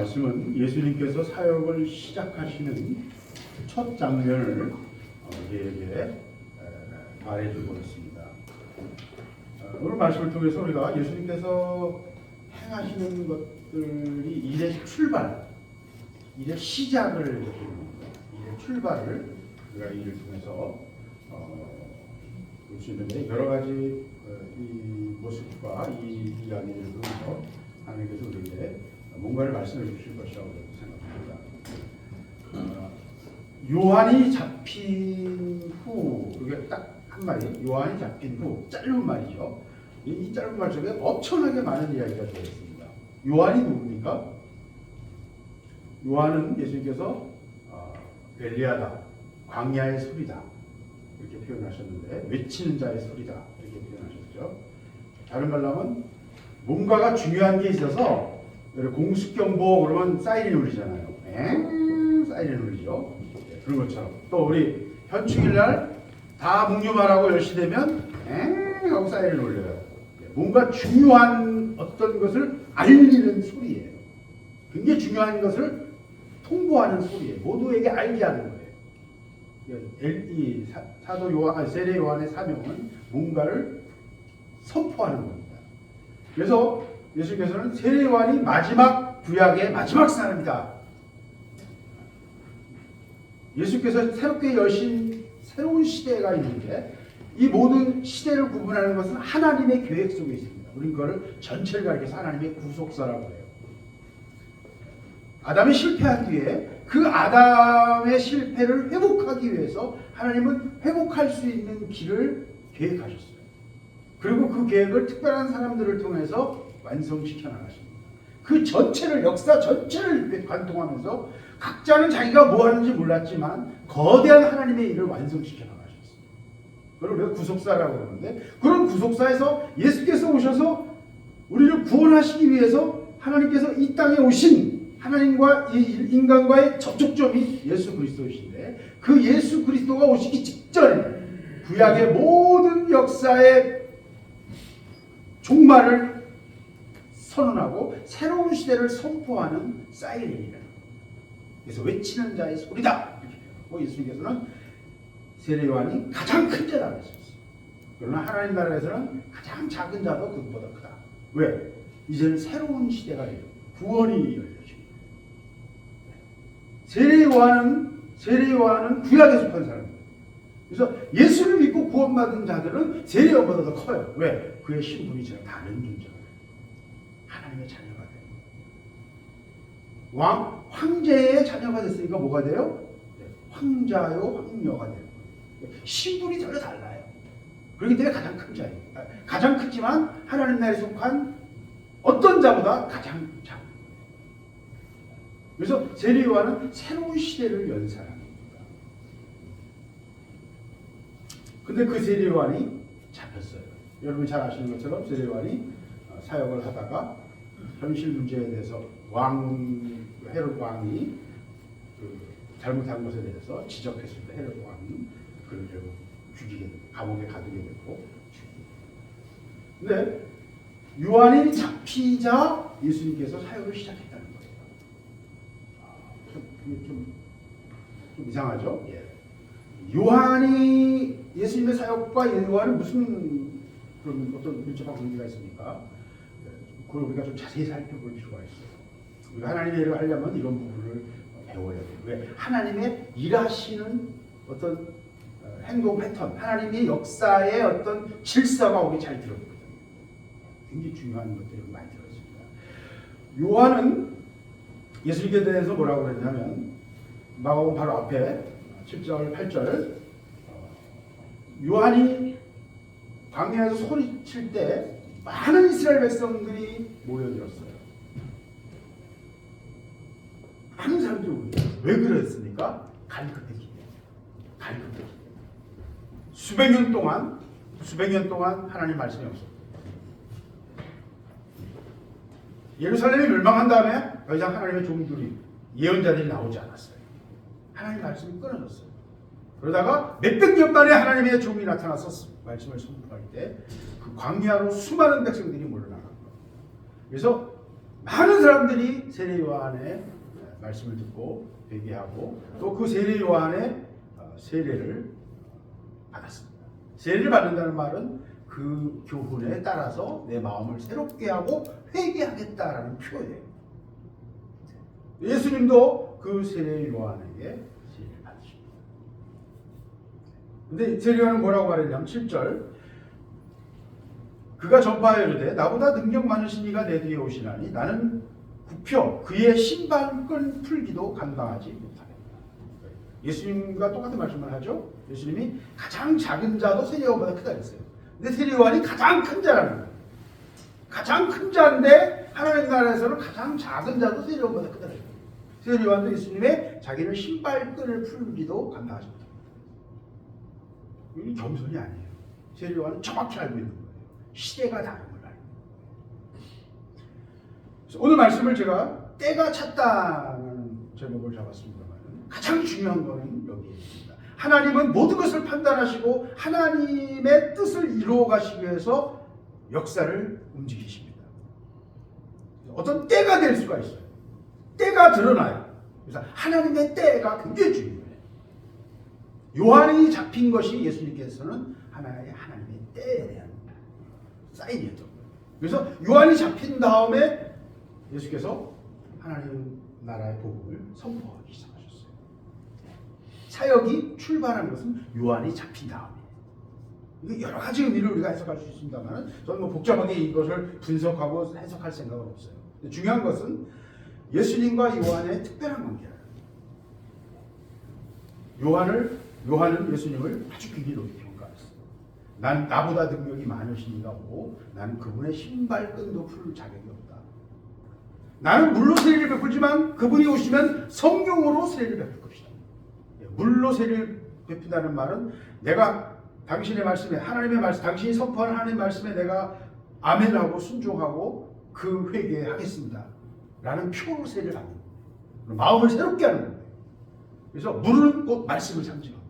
말씀은 예수님께서 사역을 시작하시는 첫 장면을 우리에게 말해주고 있습니다. 오늘 말씀을 통해서 우리가 예수님께서 행하시는 것들이 일의 출발, 일의 시작을 이렇게 봅니다. 일의 출발을 우리가 이를 통해서 볼 수 있는데, 여러 가지 이 모습과 이 이야기를 통해서 하나님께서 우리에게 뭔가를 말씀해 주실 것이라고 생각합니다. 요한이 잡힌 후, 이게 딱 한마디, 요한이 잡힌 후, 짧은 말이죠. 이 짧은 말 속에 엄청나게 많은 이야기가 되어 있습니다. 요한이 누굽니까? 요한은 예수님께서 엘리야다, 광야의 소리다 이렇게 표현하셨는데, 외치는 자의 소리다 이렇게 표현하셨죠. 다른 말로 하면 뭔가가 중요한 게 있어서 공습경보 그러면 사이렌 울리잖아요. 사이렌 울리죠. 그런 것처럼 또 우리 현충일날 다 묵념하라고 10시 되면 하고 사이렌 울려요. 뭔가 중요한 어떤 것을 알리는 소리예요. 굉장히 중요한 것을 통보하는 소리예요. 모두에게 알게 하는 거예요. 이 사도 요한, 세례 요한의 사명은 뭔가를 선포하는 겁니다. 그래서 예수님께서는 세례 요한이 마지막 구약의 마지막 사람이다. 예수께서 새롭게 여신 새로운 시대가 있는데, 이 모든 시대를 구분하는 것은 하나님의 계획 속에 있습니다. 우리는 그걸 전체를 가리켜서 하나님의 구속사라고 해요. 아담이 실패한 뒤에 그 아담의 실패를 회복하기 위해서 하나님은 회복할 수 있는 길을 계획하셨어요. 그리고 그 계획을 특별한 사람들을 통해서 완성시켜 나가십니다. 그 전체를, 역사 전체를 관통하면서 각자는 자기가 뭐 하는지 몰랐지만 거대한 하나님의 일을 완성시켜 나가셨어요. 그걸 우리가 구속사라고 그러는데, 그런 구속사에서 예수께서 오셔서 우리를 구원하시기 위해서 하나님께서 이 땅에 오신 하나님과 인간과의 접촉점이 예수 그리스도이신데, 그 예수 그리스도가 오시기 직전에 구약의 모든 역사의 종말을 선언하고 새로운 시대를 선포하는 사이렌이라는 겁니다. 그래서 외치는 자의 소리다 이렇게 표현하고, 예수님께서는 세례 요한이 가장 큰 자다 그랬었어요. 그러나 하나님 나라에서는 가장 작은 자도 그것보다 크다. 왜? 이제는 새로운 시대가 열려 구원이 열려집니다. 세례 요한은 구약에 속한 사람입니다. 그래서 예수를 믿고 구원받은 자들은 세례 요한보다 더 커요. 왜? 그의 신분이 전혀 다른 존재가 돼요. 하나님의 자녀가 돼요. 황제의 자녀가 됐으니까 뭐가 돼요? 황자요 황녀가 돼요. 신분이 전혀 달라요. 그렇기 때문에 가장 큰 자예요. 가장 크지만 하나님 나라에 속한 어떤 자보다 가장 작은. 그래서 세례 요한은 새로운 시대를 연 사람입니다. 근데 그 세례 요한이 잡혔어요. 여러분 잘 아시는 것처럼 세례 요한이 사역을 하다가 현실 문제에 대해서 헤롯 왕이 잘못한 것에 대해서 지적했을 때 헤롯 왕이 그를 결국 죽이게 되고 감옥에 가두게 되고 죽이게 되고. 근데 요한이 잡히자 예수님께서 사역을 시작했다는 거예요. 좀 이상하죠? 예. 요한이 예수님의 사역과 요한은 무슨 그런 어떤 밀접한 관계가 있습니까? 그걸 우리가 좀 자세히 살펴볼 필요가 있어요. 우리가 하나님의 일을 하려면 이런 부분을 배워야 돼요. 왜? 하나님의 일하시는 어떤 행동 패턴, 하나님의 역사의 어떤 질서가 우리 잘 들어있거든요. 굉장히 중요한 것들이 많이 들어있습니다. 요한은 예수님에 대해서 뭐라고 그랬냐면, 마가복음 바로 앞에 7절, 8절, 요한이 광야에서 소리칠 때 많은 이스라엘 백성들이 모여들었어요. 많은 사람들이 모여들었어요. 왜 그랬습니까? 갈급했기 때문에. 갈급했기 때문에. 수백 년 동안 하나님 말씀이 없었어요. 예루살렘이 멸망한 다음에 더 이상 하나님의 종들이, 예언자들이 나오지 않았어요. 하나님 말씀이 끊어졌어요. 그러다가 몇백 년 만에 하나님의 종이 나타나서 말씀을 선포할 때 그 광야로 수많은 백성들이 몰려나간 거예요. 그래서 많은 사람들이 세례 요한의 말씀을 듣고 회개하고 또 그 세례 요한의 세례를 받았습니다. 세례를 받는다는 말은 그 교훈에 따라서 내 마음을 새롭게 하고 회개하겠다라는 표현이에요. 예수님도 그 세례 요한에게 세례를 받으십니다. 근데 세례 요한은 뭐라고 말했냐면 7절, 그가 전파하여 이르되 나보다 능력 많으신 이가 내 뒤에 오시나니 나는 굽혀 그의 신발끈 풀기도 감당하지 못하겠다. 예수님과 똑같은 말씀을 하죠. 예수님이 가장 작은 자도 세례 요한보다 크다 그랬어요. 근데 세례 요한이 가장 큰 자라는 거예요. 가장 큰 자인데 하나님 나라에서는 가장 작은 자도 세례 요한보다 크다 그랬어요. 세례 요한도 예수님의 자기는 신발끈을 풀기도 감당하지 못합니다. 이게 겸손이 아니에요. 세례 요한은 정확히 알고 있는 거예요. 시대가 다른 걸 알고. 오늘 말씀을 제가 때가 찼다는 제목을 잡았습니다만 가장 중요한 거는 여기에 있습니다. 하나님은 모든 것을 판단하시고 하나님의 뜻을 이루어 가시기 위해서 역사를 움직이십니다. 어떤 때가 될 수가 있어요. 때가 드러나요. 그래서 하나님의 때가 굉장히 중요해요. 요한이 잡힌 것이 예수님께서는 하나님의 때에 대한 사인이었던 거예요. 그래서 요한이 잡힌 다음에 예수께서 하나님 나라의 복음을 선포하기 시작하셨어요. 사역이 출발한 것은 요한이 잡힌 다음에. 이게 여러 가지 의미를 우리가 해석할 수 있습니다만 저는 복잡하게 이것을 분석하고 해석할 생각은 없어요. 중요한 것은 예수님과 요한의 특별한 관계예요. 요한은 예수님을 아주 굉장히 높이 평가했어요. 난 나보다 능력이 많으신 이가 오고 나는 그분의 신발끈도 풀 자격이 없다. 나는 물로 세례를 베풀지만 그분이 오시면 성령으로 세례를 베풀 것이다. 물로 세례를 베푼다는 말은 내가 당신의 말씀에 하나님의 말씀, 당신이 선포하는 하나님의 말씀에 내가 아멘하고 순종하고 그 회개하겠습니다 라는 표로 세례를 받는 거예요. 마음을 새롭게 하는 거예요. 그래서 물은 곧 말씀을 상징합니다.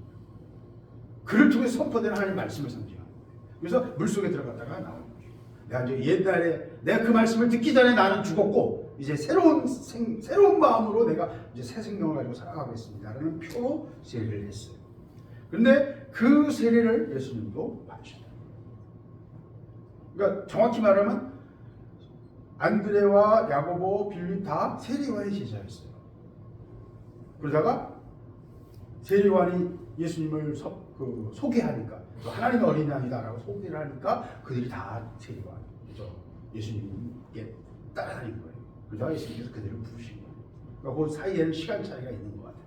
그를 통해서 선포되는 하나님의 말씀을 상징합니다. 그래서 물속에 들어갔다가 나오는 거죠. 내가 이제 옛날에 내가 그 말씀을 듣기 전에 나는 죽었고 이제 새로운 마음으로 내가 이제 새 생명을 가지고 살아가겠습니다라는 표로 세례를 했어요. 그런데 그 세례를 예수님도 받으셨다. 그러니까 정확히 말하면 안드레와 야고보, 빌립 다 세례 요한의 제자였어요. 그러다가 세례 요한이 예수님을 소개하니까 하나님의 어린 양이다라고 소개를 하니까 그들이 다 세례 요한이죠. 예수님께 따라다닌 거예요. 그러다가 예수님께서 그들을 부르신 거예요. 그러니까 그 사이에는 시간 차이가 있는 것 같아요.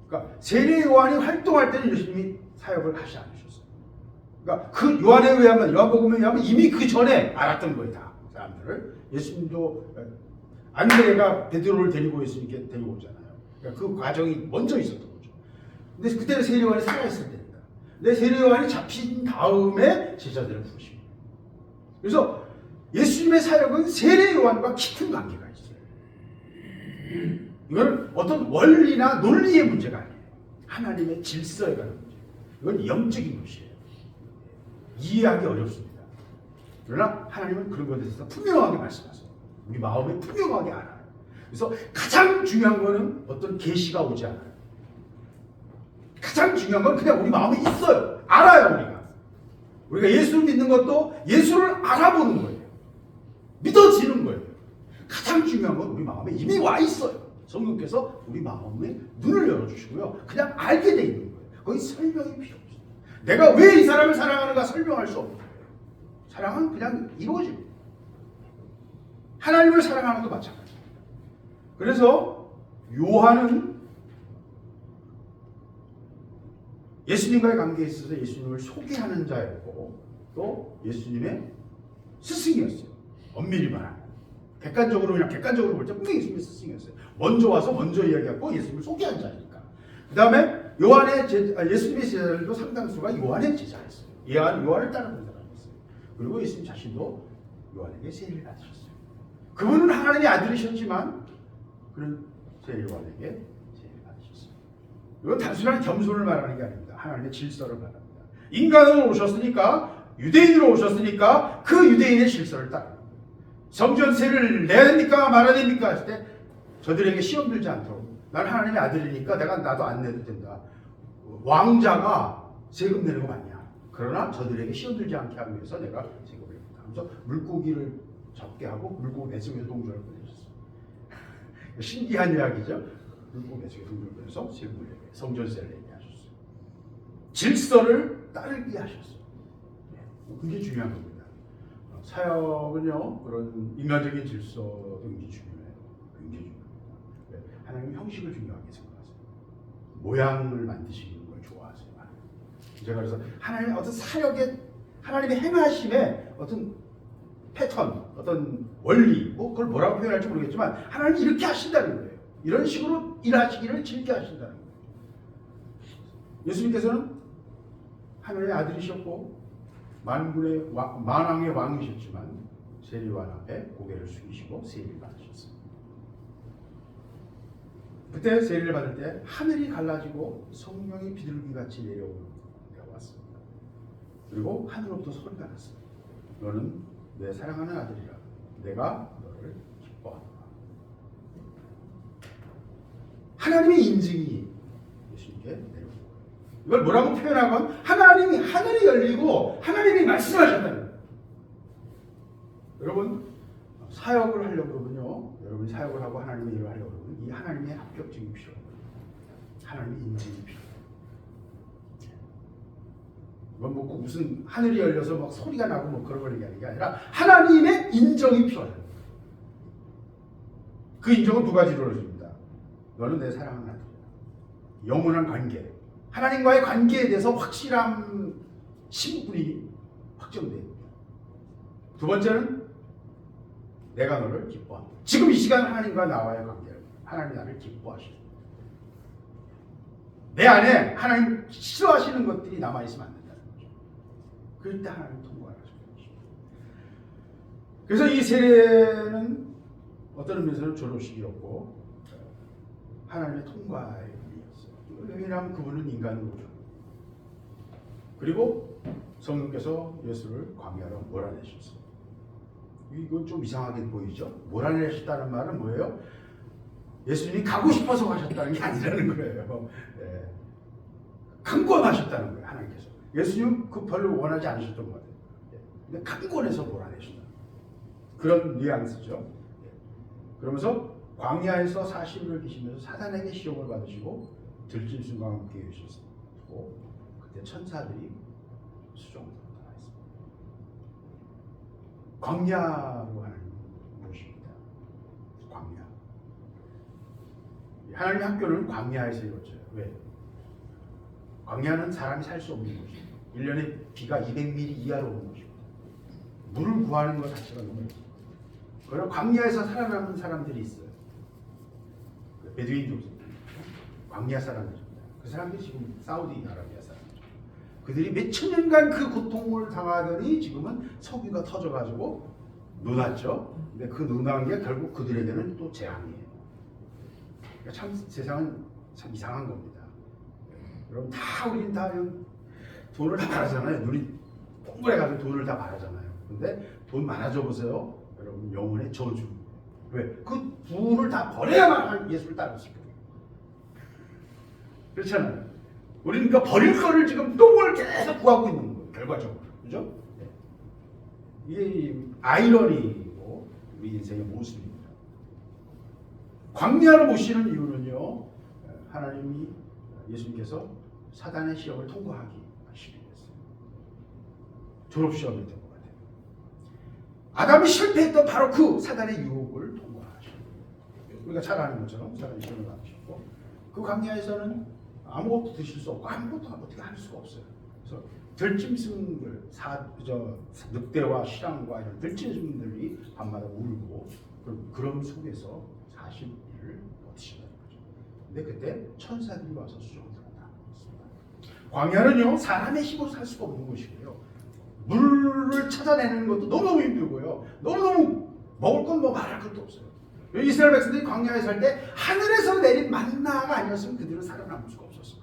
그러니까 세례 요한이 활동할 때는 예수님이 사역을 하지 않으셨어요. 그러니까 그 요한에 의하면 요한복음에 의하면 이미 그 전에 알았던 거예요. 다 사람들을. 예수님도 안드레가 베드로를 데리고 예수님께 데리고 오잖아요. 그러니까 그 과정이 먼저 있었던 거죠. 근데 그때는 세례 요한이 살아있을 때입니다. 근데 세례 요한이 잡힌 다음에 제자들을 부르십니다. 그래서 예수님의 사역은 세례 요한과 깊은 관계가 있어요. 이건 어떤 원리나 논리의 문제가 아니에요. 하나님의 질서에 관한 문제. 이건 영적인 것이에요. 이해하기 어렵습니다. 그러나 하나님은 그런 것에 대해서 분명하게 말씀하세요. 우리 마음에 분명하게 알아요. 그래서 가장 중요한 거는 어떤 계시가 오지 않아요. 가장 중요한 건 그냥 우리 마음에 있어요. 알아요. 우리가 예수를 믿는 것도 예수를 알아보는 거예요. 믿어지는 거예요. 가장 중요한 건 우리 마음에 이미 와 있어요. 성령께서 우리 마음에 눈을 열어주시고요. 그냥 알게 돼 있는 거예요. 거기 설명이 필요 없어요. 내가 왜 이 사람을 사랑하는가 설명할 수 없는 거예요. 사랑은 그냥 이루어집니다. 하나님을 사랑하는 것도 마찬가지입니다. 그래서 요한은 예수님과의 관계에 있어서 예수님을 소개하는 자였고 또 예수님의 스승이었어요. 엄밀히 말하면 객관적으로 볼 때 분명히 예수님의 스승이었어요. 먼저 와서 먼저 이야기하고 예수님을 소개한 자니까. 그 다음에 예수님의 제자들도 상당수가 요한의 제자였어요. 요한을 따르는 사람이었어요. 그리고 예수님 자신도 요한에게 세례를 받으셨어요. 그분은 하나님의 아들이셨지만 그는 요한에게 세례를 받으셨어요. 이건 단순한 겸손을 말하는 게 아닙니다. 하나님의 질서를 말합니다. 인간으로 오셨으니까 유대인으로 오셨으니까 그 유대인의 질서를 따르는 거예요. 성전세를 내야 됩니까 말아야 됩니까 했을 때 저들에게 시험 들지 않도록 나는 하나님의 아들이니까 나도 안 내도 된다. 왕자가 세금 내는 거 맞냐? 그러나 저들에게 시험 들지 않게 하기 위해서 내가 세금을 냅니다. 그래서 물고기를 잡게 하고 물고기 뱃속에서 동전을 보내셨어요. 신기한 이야기죠. 물고기 뱃속에 동전을 보내서 세금을 내게 성전세를 내게 하셨어요. 질서를 따르게 하셨어요. 굉장히 중요한 겁니다. 사역은요 그런 인간적인 질서도 굉장히 중요해요. 굉장히 중요해요. 하나님 형식을 중요하게 생각하세요. 모양을 만드시는 걸 좋아하세요. 제가 그래서 하나님의 어떤 사역의 하나님의 행하심의 어떤 패턴, 어떤 원리, 그걸 뭐라고 표현할지 모르겠지만 하나님이 이렇게 하신다는 거예요. 이런 식으로 일하시기를 즐겨 하신다는 거예요. 예수님께서는 하나님의 아들이셨고 만왕의 왕이셨지만 세리관 앞에 고개를 숙이시고 세리를 받으셨어요. 그때 세리를 받을 때 하늘이 갈라지고 성령이 비둘기같이 내려왔습니다. 그리고 하늘로부터 소리가 났어요. 너는 내 사랑하는 아들이라 내가 너를 기뻐한다. 하나님의 인증이 예수님께 내려옵니다. 이걸 뭐라고 표현하건 하나님이 하늘이 열리고 하나님이 말씀하셨다는 거예요. 여러분 사역을 하려고 그러면요, 여러분이 사역을 하고 하나님의 일을 하려고 그러면 이 하나님의 합격증이 필요해요. 하나님의 인증이 필요해요. 이건 뭐 무슨 하늘이 열려서 막 소리가 나고 뭐 그런 걸 얘기하는 게 아니라 하나님의 인정이 필요해요. 그 인정은 두 가지로 이루어집니다. 너는 내 사랑하는 아들이야. 영원한 관계. 하나님과의 관계에 대해서 확실한 신분이 확정됩니다. 두 번째는 내가 너를 기뻐한다. 지금 이 시간 하나님과 나와의 관계를 하나님이 나를 기뻐하시는 내 안에 하나님 싫어하시는 것들이 남아있으면 안 된다는 거죠. 그럴 때 하나님 통과를 하시는 것입니다. 그래서 이 세례는 어떤 의미에서는 졸업식이었고 하나님의 통과의 의미였어요. 왜냐하면 그분은 인간으로 그리고 성령께서 예수를 광야로 몰아내셨어요. 이건 좀 이상하게 보이죠? 몰아내셨다는 말은 뭐예요? 예수님이 가고 싶어서 가셨다는 게 아니라는 거예요. 네. 강권하셨다는 거예요. 하나님께서. 예수님 그 별로 원하지 않으셨던 것 같아요. 근데 강권해서 몰아내신다. 그런 뉘앙스죠. 네. 그러면서 광야에서 40일을 계시면서 사단에게 시험을 받으시고 들짐승과 함께 계셨고 그때 천사들이 수종으로 나와 있습니다. 광야로 하나님 모십니다. 광야. 하나님의 학교는 광야에서 이루어져요. 왜? 광야는 사람이 살 수 없는 곳입니다. 1년에 비가 200mm 이하로 오는 곳입니다. 물을 구하는 것 자체가 너무 어렵습니다. 그리고 광야에서 살아남은 사람들이 있어요. 베두인 족속, 광야 사람들입니다. 그 사람들이 지금 사우디아라비아 사람이죠. 그들이 몇천 년간 그 고통을 당하더니 지금은 석유가 터져가지고 논았죠. 근데 그 논한 게 결국 그들에게는 또 재앙이에요. 그러니까 참 세상은 참 이상한 겁니다. 여러분 다 우리는 다 돈을 다 바라잖아요. 눈이 동그래가지고 돈을 다 바라잖아요. 근데 돈 많아져 보세요. 여러분 영혼의 저주. 왜? 그 돈을 다 버려야만 예수를 따를 수 있거든요. 그렇잖아요. 우리는 그러니까 버릴 거를 지금 똥을 계속 구하고 있는 거예요. 결과적으로. 그죠? 네. 이게 아이러니고 우리 인생의 모습입니다. 광야를 모시는 이유는요. 하나님이 예수님께서 사단의 시험을 통과하기 하시기 위해서 졸업시험이 된 것 같아요. 아담이 실패했던 바로 그 사단의 유혹을 통과하시는 거예요. 우리가 잘 아는 것처럼 사단의 시험을 받으셨고 그 광야에서는 아무것도 드실 수 없고 아무것도 어떻게 할 수가 없어요. 그래서 들짐승들, 늑대와 시랑과 이런 들짐승들이 밤마다 울고 그런 속에서 40일을 버티신다는 거죠. 근데 그때 천사들이 와서 수종을 들었습니다. 광야는요 사람의 힘으로 살 수가 없는 곳이고요. 물을 찾아내는 것도 너무너무 힘들고요. 너무너무 먹을 건 뭐 말할 것도 없어요. 이스라엘 백성들이 광야에 살 때 하늘에서 내린 만나가 아니었으면 그들은 살아남을 수가 없었어요.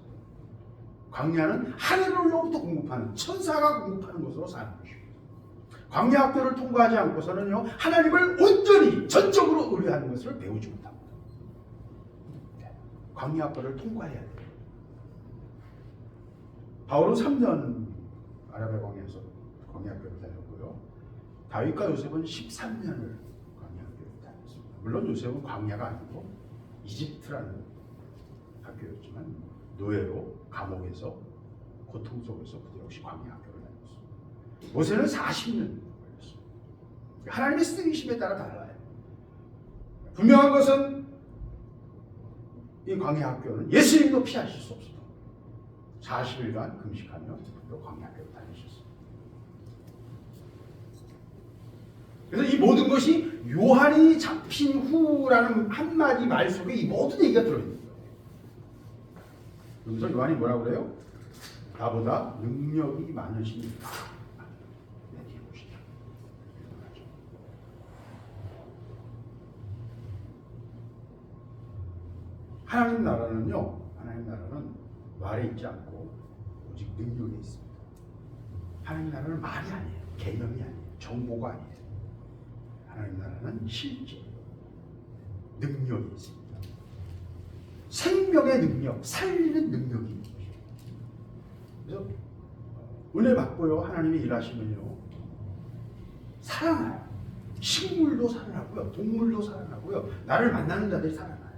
광야는 하늘로부터 공급하는 천사가 공급하는 곳으로 사는 것입니다. 광야학교를 통과하지 않고서는요, 하나님을 온전히 전적으로 의뢰하는 것을 배우지 못합니다. 광야학교를 통과해야 돼요. 바울은 3년 아라비아 광야에서 광야학교를 다녔고요. 다윗과 요셉은 13년을 광야학교를 다녔습니다. 물론 요셉은 광야가 아니고 이집트라는 학교였지만 노예로 감옥에서 고통 속에서 그도 역시 광야학교를 다녔습니다. 모세는 40년 걸렸습니다. 하나님의 쓰기심에 따라 달라요. 분명한 것은 이 광야학교는 예수님도 피하실 수 없습니다. 40일간 금식하며 또 광야학교를 다니셨습니다. 그래서 이 모든 것이 요한이 잡힌 후라는 한마디 말 속에 이 모든 얘기가 들어있는 거예요. 여기서 요한이 뭐라고 그래요? 나보다 능력이 많으시니까. 네, 뒤에 보시죠. 하나님 나라는요, 하나님 나라는 말에 있지 않고 오직 능력에 있습니다. 하나님 나라는 말이 아니에요. 개념이 아니에요. 정보가 아니에요. 하나님 나라는 실제 능력이 있습니다. 생명의 능력, 살리는 능력이 있습니다. 그래서 은혜 받고요, 하나님이 일하시면요, 살아나요. 식물도 살아나고요, 동물도 살아나고요, 나를 만나는 자들이 살아나요.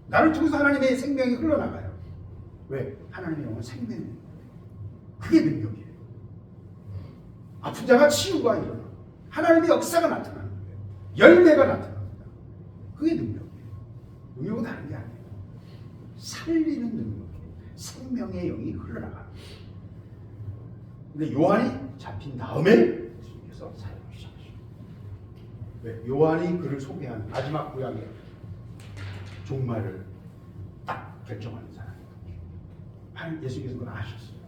나를 통해서 하나님의 생명이 흘러나가요. 왜? 하나님의 영은 생명이에요. 그게 능력이에요. 아픈 자가 치유가 일어나고 하나님의 역사가 나타나는 거예요. 열매가 나타납니다. 그게 능력이에요. 능력은 다른 게 아니에요. 살리는 능력이에요. 생명의 영이 흘러나가는 거예요. 근데 요한이 잡힌 다음에 예수님께서 사역을 시작하십니다. 왜? 요한이 그를 소개한 마지막 구약의 종말을 딱 결정하는 사람이에요. 예수님께서 그걸 아셨어요.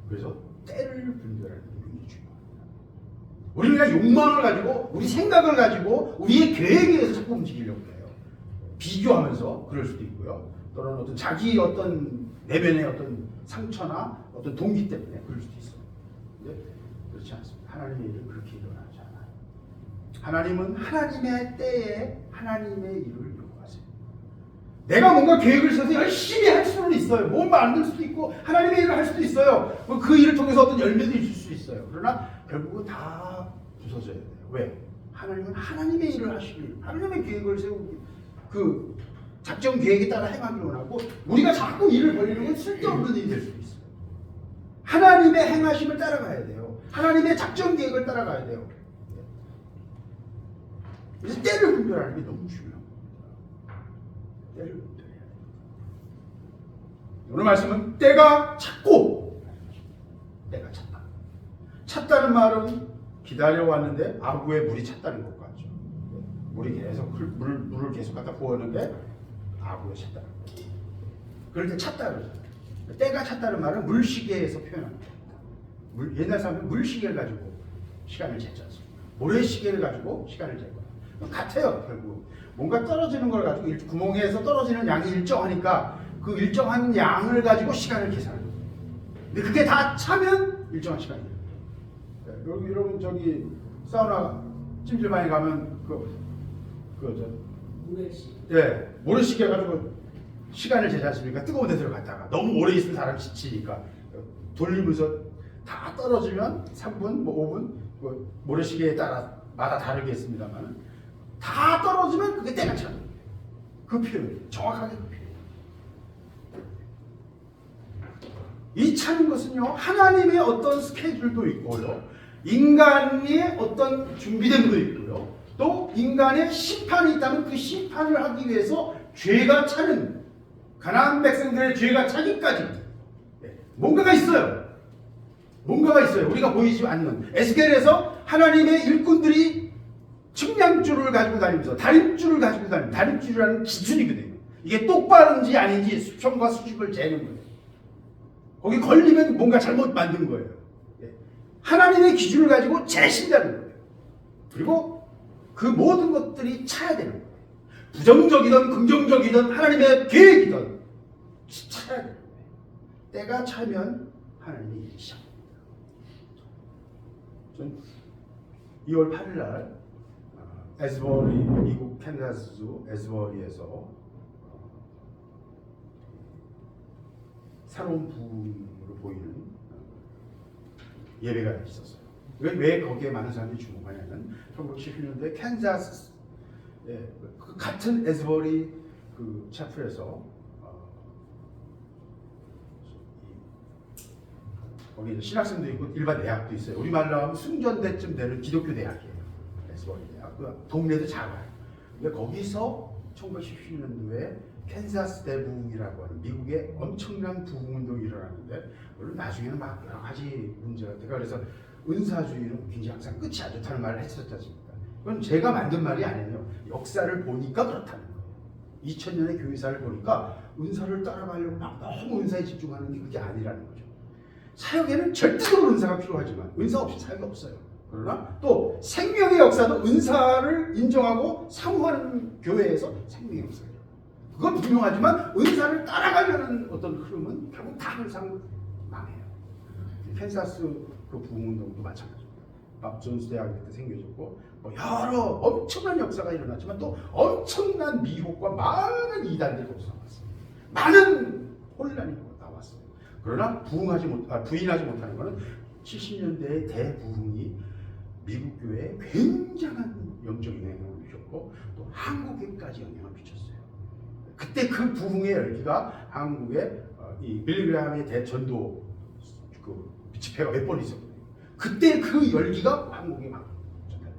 그래서 때를 분별하는 능력이 중요합니다. 우리가 욕망을 가지고, 우리 생각을 가지고, 우리의 계획에 의해서 자꾸 움직이려고 해요. 비교하면서 그럴 수도 있고요. 또는 어떤 자기 어떤 내면의 어떤 상처나 어떤 동기 때문에 그럴 수도 있어요. 근데 그렇지 않습니다. 하나님의 일은 그렇게 일어나지 않아요. 하나님은 하나님의 때에 하나님의 일을 요구하세요. 내가 뭔가 계획을 세워서 열심히 할 수는 있어요. 뭘 만들 수도 있고 하나님의 일을 할 수도 있어요. 그 일을 통해서 어떤 열매도 있을 수 있어요. 그러나 결국은 다 부서져야 돼요. 왜? 하나님은 하나님의 일을 하시길, 하나님의 계획을 세우고 그 작전 계획에 따라 행하기를 원하고, 우리가 자꾸 일을 벌이는 건 쓸데없는 일이 될 수도 있어요. 하나님의 행하심을 따라가야 돼요. 하나님의 작전 계획을 따라가야 돼요. 그래서 때를 분별하는 게 너무 중요합니다. 때를 분별해야 돼요. 오늘 말씀은 때가 찼고, 때가 찼다. 찼다는 말은 기다려왔는데 아구에 물이 찼다는 것 같죠. 물이 계속 물을 계속 갖다 부었는데 아구에 찼다. 그럴 때 찼다 그러잖아요. 때가 찼다는 말은 물시계에서 표현합니다. 옛날 사람은 물시계를 가지고 시간을 쟀지 않습니까? 모래시계를 가지고 시간을 쟀거나 같아요. 결국 뭔가 떨어지는 걸 가지고 구멍에서 떨어지는 양이 일정하니까 그 일정한 양을 가지고 시간을 계산하는 거예요. 근데 그게 다 차면 일정한 시간이 돼요. 여러분 저기 사우나 찜질방에 가면 모래시계 가지고 시간을 재지 않습니까? 뜨거운 데 들어갔다가 너무 오래 있으면 사람 지치니까 돌리면서 다 떨어지면 3분, 5분 모래시계에 따라마다 다르겠습니다만 다 떨어지면 그게 때가 차는 거예요. 그 표현, 정확하게 그 표현. 이 차는 것은요, 하나님의 어떤 스케줄도 있고요, 인간의 어떤 준비됨도 있고요, 또 인간의 심판이 있다면 그 심판을 하기 위해서 죄가 차는, 가나안 백성들의 죄가 차기까지 뭔가가 있어요. 뭔가가 있어요. 우리가 보이지 않는. 에스겔에서 하나님의 일꾼들이 측량줄을 가지고 다니면서 다림줄을 가지고 다니는, 다림줄이라는 기준이거든요. 이게 똑바른지 아닌지 수평과 수직을 재는 거예요. 거기 걸리면 뭔가 잘못 만든 거예요. 하나님의 기준을 가지고 재신다는 거예요. 그리고 그 모든 것들이 차야 되는 거예요. 부정적이든 긍정적이든 하나님의 계획이든 차야 되는 거예요. 때가 차면 하나님의 일이 시작합니다. 전 2월 8일 날 에스버리, 미국 캔자스주 에스버리에서 새로운 부흥으로 보이는 예배가 있었어요. 왜 거기에 많은 사람들이 주목하냐면 1911년도에 캔자스 그 같은 에스버리 그 채플에서 거기 이제 신학생도 있고 일반 대학도 있어요. 우리말로 하면 승전대쯤 되는 기독교 대학이에요. 에스버리 대학. 그 동네도 작아요. 근데 거기서 1917년도에 캔자스 대부흥이라고 하는 미국의 엄청난 부흥운동이 일어나는데 물론 나중에는 막 여러 가지 문제가 되고 그래서 은사주의는 굉장히 항상 끝이 안 좋다는 말을 했었지 않습니까? 그건 제가 만든 말이 아니에요. 역사를 보니까 그렇다는 거예요. 2000년의 교회사를 보니까 은사를 따라가려고 막 너무 은사에 집중하는 게 그게 아니라는 거죠. 사역에는 절대적으로 은사가 필요하지만 은사 없이 사역이 없어요. 그러나 또 생명의 역사도 은사를 인정하고 사모하는 교회에서 생명의 역사예요. 그건 분명하지만 은사를 따라가려는 어떤 흐름은 결국 다 항상 망해요. 캔사스 그 부흥운동도 마찬가지입니다. 밥 존스 대학이 그때 생겨졌고 뭐 여러 엄청난 역사가 일어났지만 또 엄청난 미혹과 많은 이단들이 나왔어요. 많은 혼란이 나왔어요. 그러나 부인하지 못하는 것은 70년대의 대부흥이 미국 교회에 굉장한 영적인 영향을 미쳤고 또 한국에까지 영향을 미쳤어요. 그때 그 부흥의 열기가 한국에 이 빌리그램의 대전도 그 집회가 몇 번 있었거든요. 그때 그 열기가 한국에 막 전달돼요.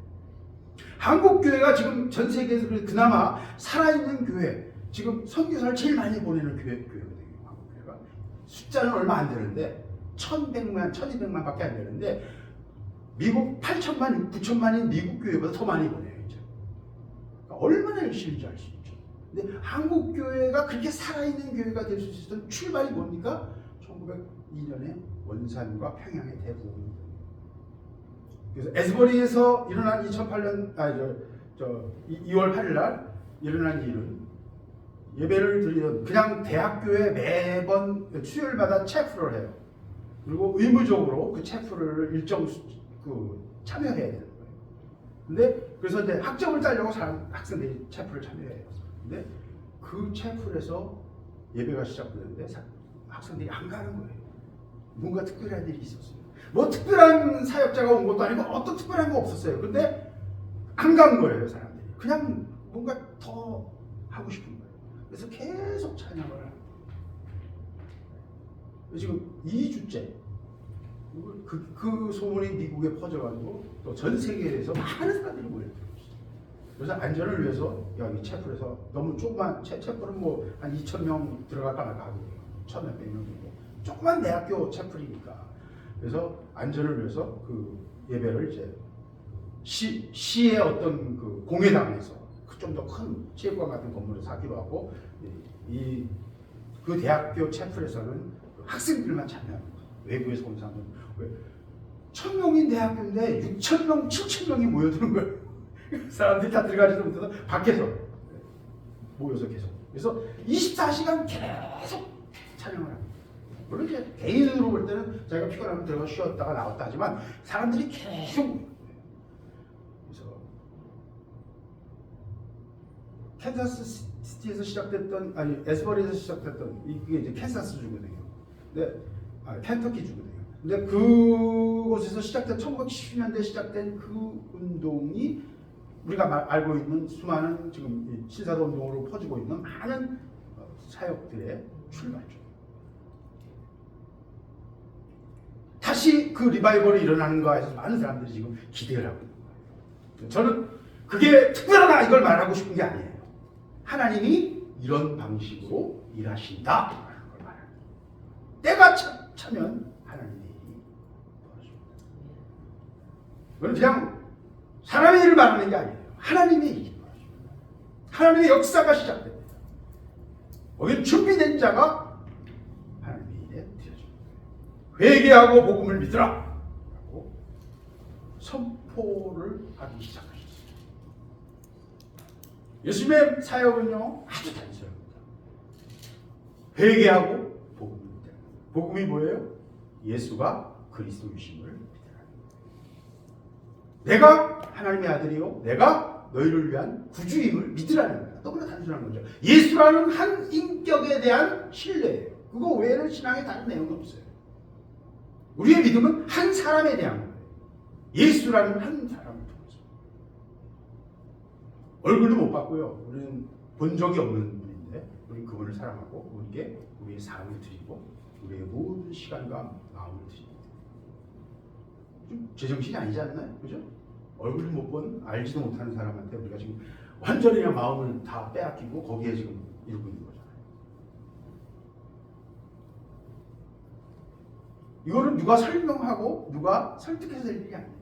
한국 교회가 지금 전 세계에서 그나마 살아있는 교회, 지금 선교사를 제일 많이 보내는 교회거든요. 한국 교회가 숫자는 얼마 안 되는데 1,100만, 1,200만밖에 안 되는데 미국 8천만, 9천만인 미국 교회보다 더 많이 보내요. 이제. 그러니까 얼마나 열심인지 알 수 있죠. 근데 한국 교회가 그렇게 살아있는 교회가 될 수 있었던 출발이 뭡니까? 1902년에 원산과 평양의 대부흥. 그래서 에스버리에서 일어난 2008년 2월 8일 날 일어난 일은 예배를 드리던 그냥 대학교에 매번 수요일마다 체프를 해요. 그리고 의무적으로 그 체프를 일정 참여해야 되는 거예요. 근데 그래서 이제 학점을 따려고 학생들이 체프를 참여해요. 근데 그 체프에서 예배가 시작되는데 학생들이 안 가는 거예요. 뭔가 특별한 일이 있었어요. 뭐 특별한 사역자가 온 것도 아니고 어떤 특별한 거 없었어요. 근데 안 간 거예요, 사람들이. 그냥 뭔가 더 하고 싶은 거예요. 그래서 계속 찬양을 합니다. 지금 2주째 그 소문이 미국에 퍼져가지고 또 전 세계에서 많은 사람들이 모여들고 있어요. 그래서 안전을 위해서 여기 채플에서 너무 조그만 채플은 뭐 한 2,000명 들어갈까 말까 하고 1,000몇 명 정도 조그만 대학교 채플이니까 그래서 안전을 위해서 그 예배를 이제 시의 어떤 그 공회당에서 좀 더 큰 체육관 같은 건물에서 하기로 하고 그 대학교 채플에서는 학생들만 참여합니다. 외부에서 온 사람은 1,000명인 대학교인데 6,000명, 7,000명이 모여드는 거예요. 사람들이 다 들어가지도 못해서 밖에서 모여서 계속. 그래서 24시간 계속 찬양을 합니다. 물론 이제 개인으로 볼 때는 자기가 피곤하면 들어가 쉬었다가 나왔다 하지만 사람들이 계속. 그래서 캔자스 시티에서 시작됐던 에스버리에서 시작됐던 이게 이제 캔자스 주거든요. 근데 켄터키 주거든요. 근데 그곳에서 시작된 1970년대에 시작된 그 운동이 우리가 알고 있는 수많은 지금 신사도 운동으로 퍼지고 있는 많은 사역들의 출발점. 다시 그 리바이벌이 일어나는가 해서 많은 사람들이 지금 기대를 하고 있는 거예요. 저는 그게 특별하다 이걸 말하고 싶은 게 아니에요. 하나님이 이런 방식으로 일하신다. 때가 차면 하나님의 일이 벌어집니다. 그건 그냥 사람의 일을 말하는 게 아니에요. 하나님의 일이 벌어집니다. 하나님의 역사가 시작됩니다. 거기는 준비된 자가 하나님의 일에 들여집니다. 회개하고 복음을 믿으라 라고 선포를 하기 시작하셨어요. 예수님의 사역은요 아주 단순합니다. 회개하고 복음이 뭐예요? 예수가 그리스도이심을 믿으라. 내가 하나님의 아들이요 내가 너희를 위한 구주임을 믿으라는 거야. 너무나 단순한 거죠. 예수라는 한 인격에 대한 신뢰예요. 그거 외에는 신앙에 다른 내용은 없어요. 우리의 믿음은 한 사람에 대한 거예요. 예수라는 한 사람을 통해서. 얼굴도 못 봤고요. 우리는 본 적이 없는 분인데 우리는 그분을 사랑하고 그분께 우리의 삶을 드리고 우리의 모든 시간과 마음을 드립니다. 좀 제정신이 아니지 않나요? 그죠? 얼굴도 못 본 알지도 못하는 사람한테 우리가 지금 완전히 그냥 마음을 다 빼앗기고 거기에 지금 이러고 있는 거잖아요. 이거는 누가 설명하고 누가 설득해서 될 일이 아니에요.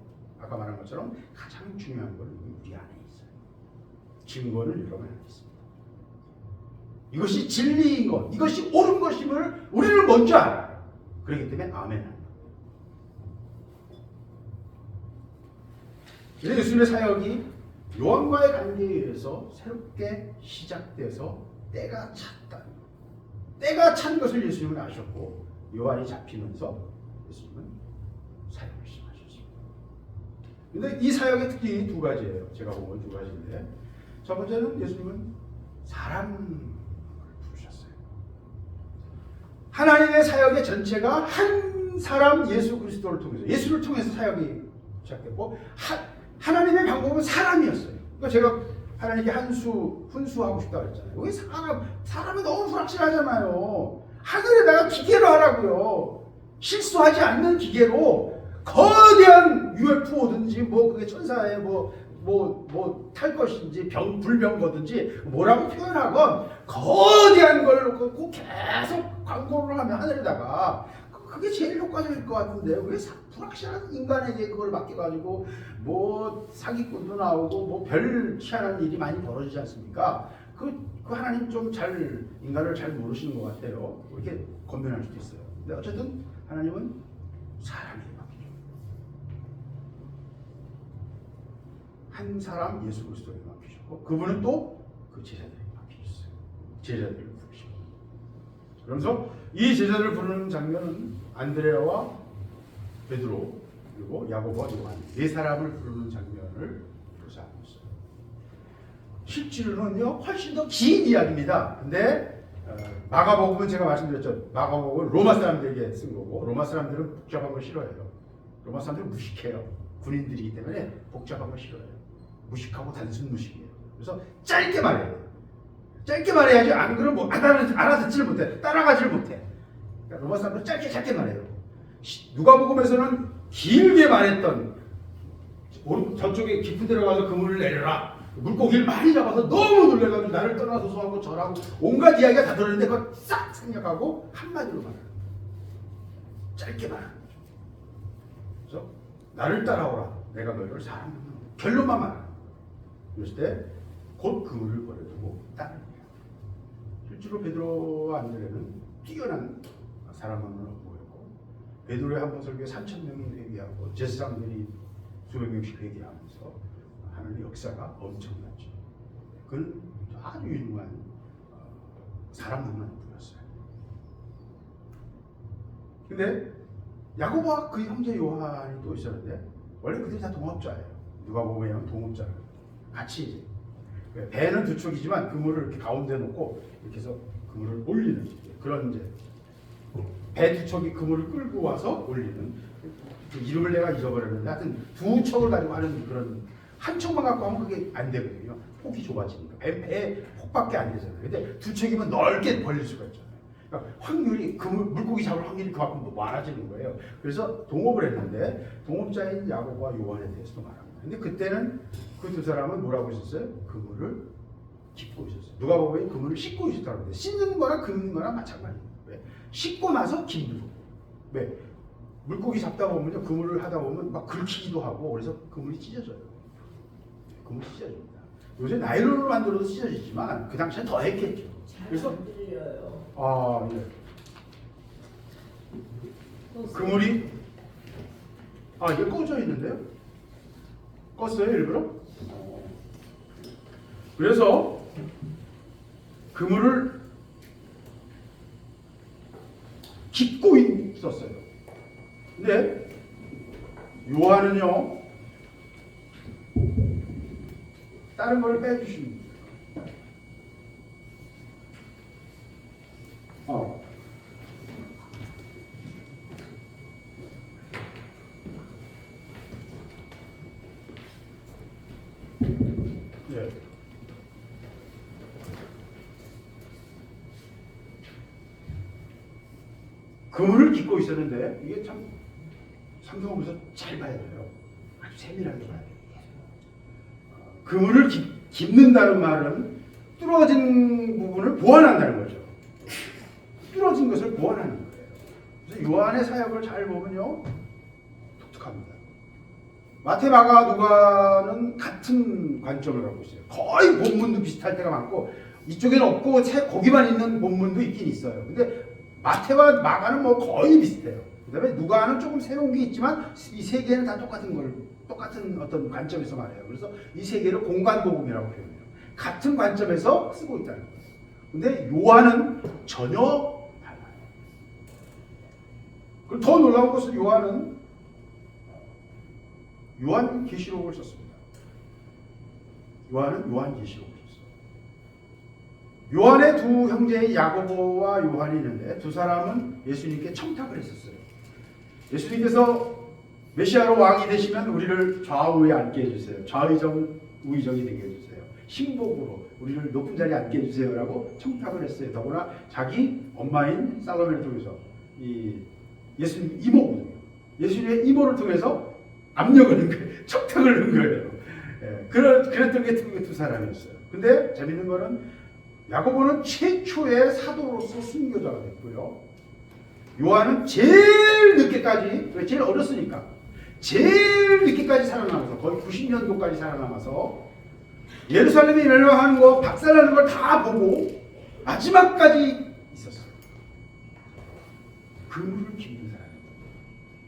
아까 말한 것처럼 가장 중요한 건 우리 안에 있어요. 증거는 여러 가지 있습니다. 이것이 진리인 것, 이것이 옳은 것임을 우리는 먼저 알아요. 그렇기 때문에 아멘. 예수님의 사역이 요한과의 관계에 의해서 새롭게 시작돼서 때가 찼다. 때가 찬 것을 예수님은 아셨고 요한이 잡히면서 예수님은 사역을 시작하셨습니다. 그런데 이 사역의 특징이 두 가지예요. 제가 본 건 두 가지인데 첫 번째는 예수님은 사람을 부르셨어요. 하나님의 사역의 전체가 한 사람 예수 그리스도를 통해서 예수를 통해서 사역이 시작됐고 하나님의 방법은 사람이었어요. 그러니까 제가 하나님께 훈수하고 싶다고 했잖아요. 왜 사람은 너무 불확실하잖아요. 하늘에다가 기계로 하라고요. 실수하지 않는 기계로 거대한 UFO든지 뭐 그게 천사의 탈 것인지 불병 거든지 뭐라고 표현하건 거대한 걸 놓고 계속 광고를 하면 하늘에다가 그게 제일 효과적일 것 같은데 왜 불확실한 인간에게 그걸 맡겨가지고 뭐 사기꾼도 나오고 뭐 별 희한한 일이 많이 벌어지지 않습니까? 그 하나님 좀 인간을 잘 모르시는 것 같아요. 이렇게 건면할 수도 있어요. 근데 어쨌든 하나님은 사람에게 맡기죠. 한 사람 예수 그리스도에게 맡기셨고 그분은 또 그 제자들에게 맡기셨어요. 제자들을 부르시고 그러면서 이 제자들을 부르는 장면은 안드레아와 베드로 그리고 야고보와 요한 네 사람을 부르는 장면을 묘사하고 있어요. 실제로는요 훨씬 더 긴 이야기입니다. 근데 마가복음은 제가 말씀드렸죠. 마가복음은 로마 사람들에게 쓴 거고 로마 사람들은 복잡한 거 싫어해요. 로마 사람들은 무식해요. 군인들이기 때문에 복잡한 거 싫어해요. 무식하고 단순 무식이에요. 그래서 짧게 말해야 돼요. 짧게 말해야지 안 그러면 뭐 알아듣지를 못해. 따라가지를 못해. 그러니까 로마 사람들은 짧게 말해요. 누가복음에서는 길게 말했던 저쪽에 깊은 데로 가서 그물을 내려라. 물고기를 많이 잡아서 너무 놀래가지고 나를 떠나소서 하고 저라고 온갖 이야기가 다 들었는데 그걸 싹 생략하고 한마디로 말해요. 짧게 말하는 거죠. 그래서 나를 따라오라. 내가 너희를 사랑한다. 결론만 말하는 거예요. 그랬을 때 곧 그물을 버려두고 따릅니다. 실제로 베드로와 안드레는 뛰어난 사람만으로 보였고 베드로의 한 번 설교에 3,000명이 회개하고 제사장들이 수백 명씩 회개하면서 하는 역사가 엄청났죠. 그는 아주 유능한 사람들만 보였어요. 근데 야고보와 그 형제 요한이 또 있었는데 원래 그들이 다 동업자예요. 누가 보면 동업자를 같이 이제 배는 두 척이지만 그물을 이렇게 가운데 놓고 이렇게 해서 그물을 올리는 그런 이제 배 두 척이 그물을 끌고 와서 올리는 그 이름을 내가 잊어버렸는데 하여튼 두 척을 가지고 하는 그런 한 척만 갖고 하면 그게 안 되거든요. 폭이 좁아지니까 배 폭밖에 안 되잖아요. 근데 두 척이면 넓게 벌릴 수가 있잖아요. 그러니까 확률이 물고기 잡을 확률이 그만큼 많아지는 거예요. 그래서 동업을 했는데 동업자인 야고보와 요한에 대해서도 말합니다. 근데 그때는 그 두 사람은 뭐라고 했었어요? 그물을 짚고 있었어요. 누가 보면 그물을 씻고 있었다고 하는데 씻는 거나 긁는 거나 마찬가지예요. 왜? 씻고 나서 김도 왜? 물고기 잡다 보면요 그물을 하다 보면 막 긁히기도 하고 그래서 그물이 찢어져요. 그물이 찢어집니다. 요새 나일론으로 만들어도 찢어지지만 그 당시엔 더 했겠죠. 그래서 예. 그물이 이게 꺼져 있는데요? 껐어요 일부러? 그래서 그물을 깃고 있었어요. 근데 요한은요 다른 걸 빼주시면 돼요. 예. 그물을 깃고 있었는데 이게 참 성경에서 잘 봐야 돼요. 아주 세밀하게 봐야 돼요. 그물을 깃는다는 말은 뚫어진 부분을 보완한다는 거죠. 뚫어진 것을 보완하는 거예요. 그래서 요한의 사역을 잘 보면요, 독특합니다. 마태, 마가, 누가는 같은 관점을 갖고 있어요. 거의 본문도 비슷할 때가 많고 이쪽에는 없고 거기만 있는 본문도 있긴 있어요. 근데 마태와 마가는 뭐 거의 비슷해요. 그다음에 누가는 조금 새로운 게 있지만 이 세 개는 다 똑같은 어떤 관점에서 말해요. 그래서 이 세 개를 공관복음이라고 표현해요. 같은 관점에서 쓰고 있다는 거예요. 근데 요한은 전혀 달라요. 그리고 더 놀라운 것은 요한은 요한계시록을 썼습니다. 요한은 요한계시록을 썼어요. 요한의 두 형제의 야고보와 요한이 있는데 두 사람은 예수님께 청탁을 했었어요. 예수님께서 메시아로 왕이 되시면 우리를 좌우에 앉게 해주세요. 좌의정, 우의정이 되게 해주세요. 신복으로 우리를 높은 자리에 앉게 해주세요라고 청탁을 했어요. 더구나 자기 엄마인 살로메를 통해서 이 예수님 이모거든요. 예수님의 이모를 통해서 압력을 넣은 거예요. 청탁을 넣은 거예요. 예, 그랬던 게 두 사람이었어요. 근데 재밌는 거는 야고보는 최초의 사도로서 순교자가 됐고요. 요한은 제일 늦게까지, 제일 어렸으니까 제일 늦게까지 살아남아서 거의 90년도까지 살아남아서 예루살렘에 멸망하는 거, 박살나는 걸 다 보고 마지막까지 있었어요. 그물을 깃는 사람입니다.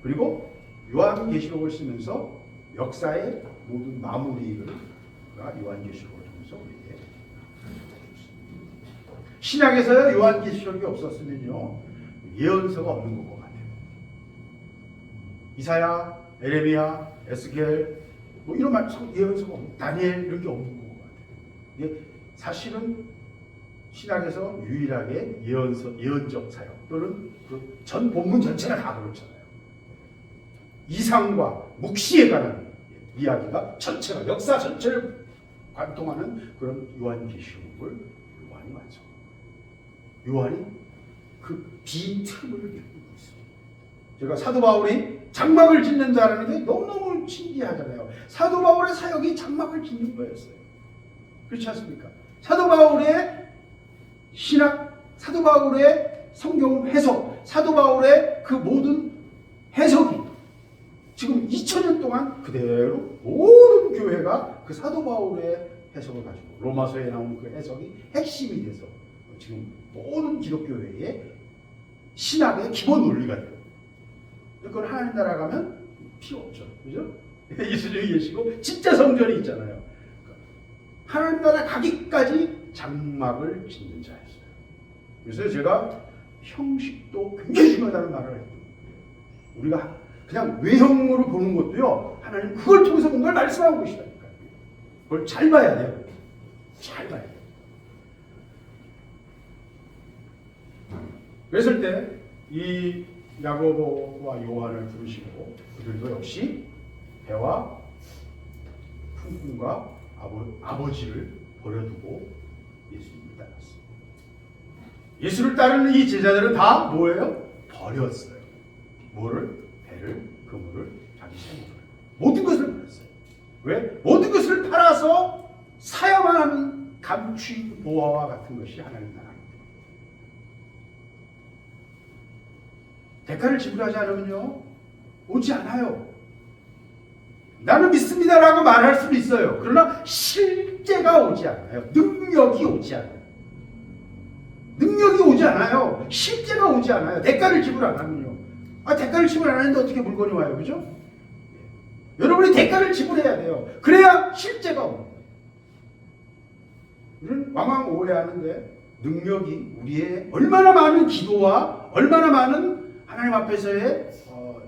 그리고 요한계시록을 쓰면서 역사의 모든 마무리가 요한계시록을 통해서 우리에게 신약에서 요한계시록이 없었으면요 예언서가 없는 것 같아요. 이사야, 에레미야, 에스겔 뭐 이런 예언서가 없는, 다니엘 이런 게 없는 것 같아요. 사실은 신약에서 유일하게 예언적 사역 또는 그 전 본문 전체가 다 그렇잖아요. 이상과 묵시에 관한 이야기가 전체가 역사 전체를 관통하는 그런 요한계시록을 요한이 완성. 요한이 그 빈틈을 메꾸고 있습니다. 제가 사도 바울이 장막을 짓는 자라는 게 너무너무 신기하잖아요. 사도 바울의 사역이 장막을 짓는 거였어요. 그렇지 않습니까? 사도 바울의 신학, 사도 바울의 성경 해석, 사도 바울의 그 모든 해석이 지금 2000년 동안 그대로 모든 교회가 그 사도 바울의 해석을 가지고 로마서에 나오는 그 해석이 핵심이 돼서 지금 모든 기독교회의 신학의 기본 논리가 돼요. 그걸 하나님 나라 가면 필요 없죠. 그죠? 예수님이 계시고 진짜 성전이 있잖아요. 하나님 나라 가기까지 장막을 짓는 자였어요. 그래서 제가 형식도 굉장히 중요하다는 말을 했거든요. 우리가 그냥 외형으로 보는 것도요, 하나님 그걸 통해서 뭔가를 말씀하고 계시다니까요. 그걸 잘 봐야 돼요. 잘 봐야 돼요. 그랬을 때 이 야고보와 요한을 부르시고 그들도 역시 배와 품꾼과 아버지를 버려두고 예수님을 따랐습니다. 예수를 따르는 이 제자들은 다 뭐예요? 버렸어요. 뭐를? 배를, 그물을, 자기 생물을. 모든 것을 버렸어요. 왜? 모든 것을 팔아서 사야만 하는 감추인 보화와 같은 것이 하나님 나라입니다. 대가를 지불하지 않으면요 오지 않아요. 나는 믿습니다라고 말할 수도 있어요. 그러나 실제가 오지 않아요. 능력이 오지 않아요. 능력이 오지 않아요. 실제가 오지 않아요. 대가를 지불 안 하면요. 대가를 지불 안 하는데 어떻게 물건이 와요, 그죠? 여러분이 대가를 지불해야 돼요. 그래야 실제가 오는 거예요. 우리는 왕왕 오해하는데 능력이 우리의 얼마나 많은 기도와 얼마나 많은 하나님 앞에서의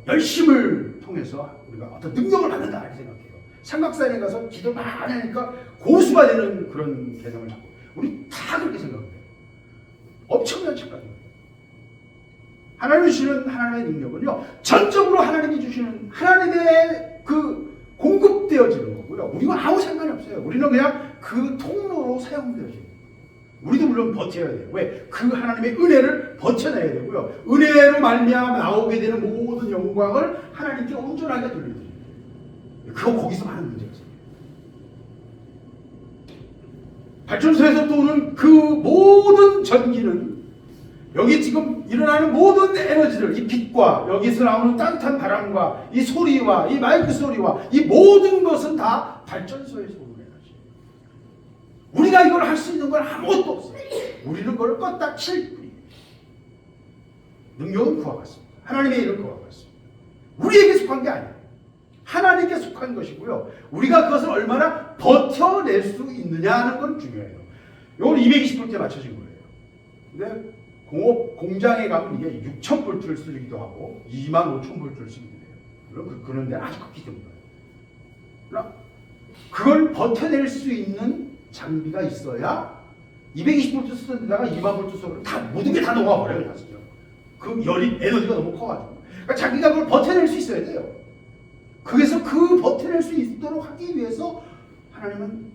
열심을 통해서 우리가 어떤 능력을 받는다 이렇게 생각해요. 삼각산에 가서 기도 많이 하니까 고수가 되는 그런 개성을 갖고 우리 다 그렇게 생각해요. 엄청난 착각입니다. 하나님이 주시는 하나님의 능력은요, 전적으로 하나님이 주시는 하나님의 그 공급되어지는 거고요. 우리가 아무 상관이 없어요. 우리는 그냥 그 통로로 사용되어지는 거예요. 우리도 물론 버텨야 돼요. 왜? 그 하나님의 은혜를 버텨내야 되고요. 은혜로 말미암아 나오게 되는 모든 영광을 하나님께 온전하게 돌려드려야 돼요. 그거 거기서 많은 문제가 있어요. 발전소에서 또 오는 그 모든 전기는 여기 지금 일어나는 모든 에너지를, 이 빛과 여기서 나오는 따뜻한 바람과 이 소리와 이 마이크 소리와 이 모든 것은 다 발전소에서 오는 에너지예요. 우리가 이걸 할 수 있는 건 아무것도 없어요. 우리는 그걸 껐다 칠 뿐이에요. 능력은 그와 같습니다. 하나님의 일은 그와 같습니다. 우리에게 속한 게 아니에요. 하나님께 속한 것이고요. 우리가 그것을 얼마나 버텨낼 수 있느냐 하는 건 중요해요. 이건 220V에 맞춰진 거예요. 근데 공장에 가면 이게 6000V를 쓰기도 하고 25000V를 쓰기도 해요. 그런 데 아주 극히 드문 거예요. 그걸 버텨낼 수 있는 장비가 있어야 220V 쓰던 데다가 20000V 쓰면 다 모든 게 다 녹아버려요. 사실요. 그 열이 에너지가 너무 커가지고. 그러니까 자기가 그걸 버텨낼 수 있어야 돼요. 그래서 그 버텨낼 수 있도록 하기 위해서 하나님은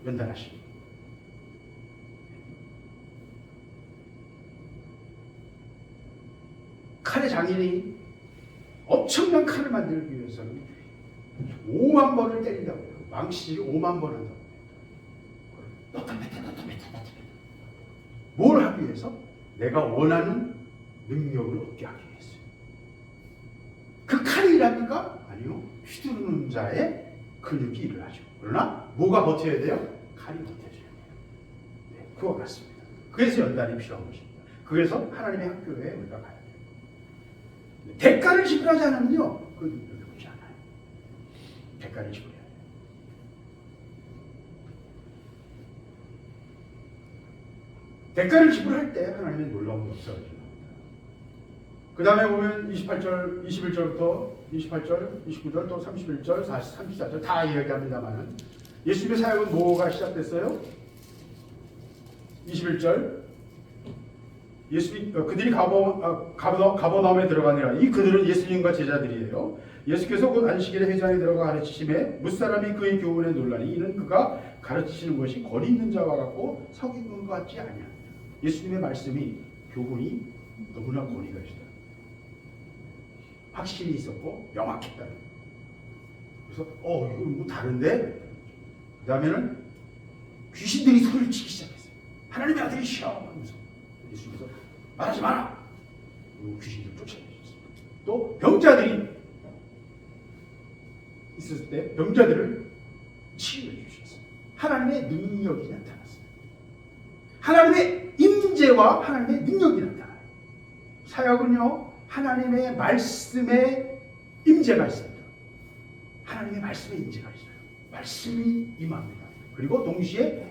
연단하십니다. 칼의 장인이 엄청난 칼을 만들기 위해서는 5만 번을 때린다고 해요. 망치질을 5만 번 한다고 해요. 뭘 하기 위해서? 내가 원하는 능력을 얻게 하기 위해서. 그 칼이 일합니까? 아니요. 휘두르는 자의 근육이 일을 하죠. 그러나 뭐가 버텨야 돼요? 칼이 버텨줘야 돼요. 네, 그와 같습니다. 그래서 연단이 필요한 것입니다. 그래서 하나님의 학교에 우리가 가야 돼요. 대가를 지불하지 않으면요, 그 능력이 오지 않아요. 대가를 지불해야 돼요. 대가를 지불할 때 하나님의 놀라운 역사가 일어납니다. 그 다음에 보면 28절, 21절부터 28절, 29절, 또 31절, 34절 다 이야기합니다만 예수님의 사역은 뭐가 시작됐어요? 21절 예수님 그들이 가버나움에 들어가니라. 이 그들은 예수님과 제자들이에요. 예수께서 곧 안식일에 회장에 들어가 가르치심에 무사람이 그의 교훈에 놀라니 이는 그가 가르치시는 것이 권위 있는 자와 같고 석유꾼 것 같지 아니하니라. 예수님의 말씀이 교훈이 너무나 권위가 있다. 확신이 있었고 명확했다. 그래서 이건 뭐 다른데? 그 다음에는 귀신들이 소리를 치기 시작했어요. 하나님의 아들이시여 하면서 예수님께서 말하지 마라. 그리고 귀신들 쫓아내셨어요. 또 병자들이 있었을 때 병자들을 치유해 주셨어요. 하나님의 능력이 나타났어요. 하나님의 임재와 하나님의 능력이 나타나요. 사역은요, 하나님의 말씀에 임재가 있습니다. 하나님의 말씀에 임재가 있어요. 말씀이 임합니다. 그리고 동시에